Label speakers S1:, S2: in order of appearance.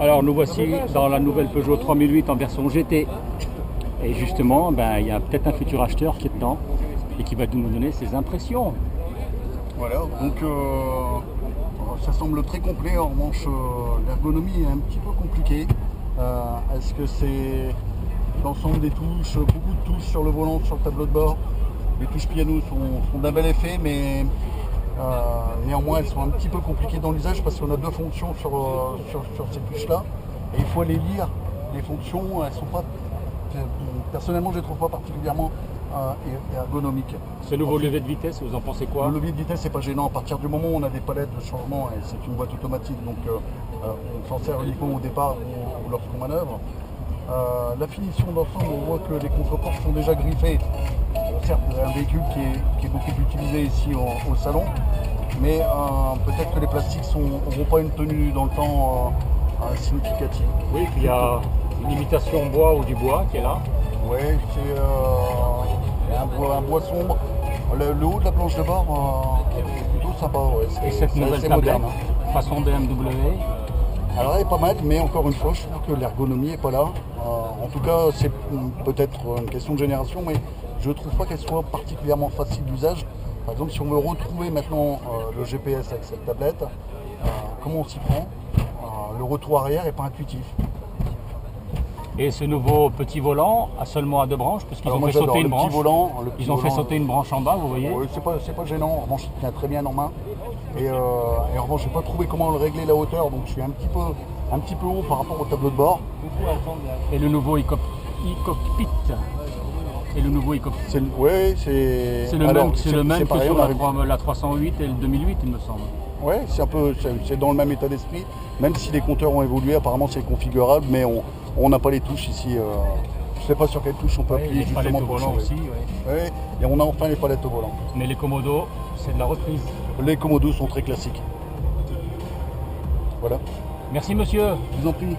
S1: Alors nous voici dans la nouvelle Peugeot 3008 en version GT. Et justement, il y a peut-être un futur acheteur qui est dedans et qui va nous donner ses impressions.
S2: Voilà, donc ça semble très complet. En revanche, l'ergonomie est un petit peu compliquée. Est-ce que c'est l'ensemble des touches, beaucoup de touches sur le volant, sur le tableau de bord? Les touches piano sont d'un bel effet, mais néanmoins elles sont un petit peu compliquées dans l'usage parce qu'on a deux fonctions sur ces touches-là. Et il faut aller lire les fonctions, elles sont pas. Personnellement, je ne les trouve pas particulièrement ergonomiques.
S1: Ce nouveau levier de vitesse, vous en pensez quoi?
S2: Le levier de vitesse, c'est pas gênant. À partir du moment où on a des palettes de changement, et c'est une boîte automatique, donc on s'en sert uniquement au départ ou lorsqu'on manœuvre. La finition d'ensemble, on voit que les contreforts sont déjà griffés. Certes, c'est un véhicule qui est beaucoup utilisé ici au salon, mais peut-être que les plastiques n'auront pas une tenue dans le temps significative.
S1: Oui, puis il y a une imitation bois ou du bois qui est là.
S2: Oui, c'est un bois sombre. Le haut de la planche de bord est plutôt sympa. Ouais.
S1: Et cette nouvelle tablette, façon BMW.
S2: Alors elle est pas mal, mais encore une fois, je trouve que l'ergonomie n'est pas là. En tout cas, c'est peut-être une question de génération, mais je ne trouve pas qu'elle soit particulièrement facile d'usage. Par exemple, si on veut retrouver maintenant le GPS avec cette tablette, comment on s'y prend? Le retour arrière n'est pas intuitif.
S1: Et ce nouveau petit volant a seulement à deux branches, parce qu'ils ont fait sauter une branche. Ils ont fait sauter une branche en bas, vous voyez.
S2: Oui, c'est pas gênant. En revanche, il tient très bien en main. Et en revanche, je n'ai pas trouvé comment régler la hauteur, donc je suis un petit peu haut par rapport au tableau de bord.
S1: Et le nouveau e-cockpit. Et le nouveau e-cockpit.
S2: C'est
S1: le même que sur la 308 et le 2008, il me semble.
S2: Oui, c'est dans le même état d'esprit. Même si les compteurs ont évolué, apparemment c'est configurable, mais on n'a pas les touches ici. Je ne sais pas sur quelles touches on peut appuyer justement pour
S1: volant aussi.
S2: Oui, et on a enfin les palettes au volant.
S1: Mais les commodos, c'est de la reprise.
S2: Les commodos sont très classiques. Voilà.
S1: Merci monsieur.
S2: Je vous en prie.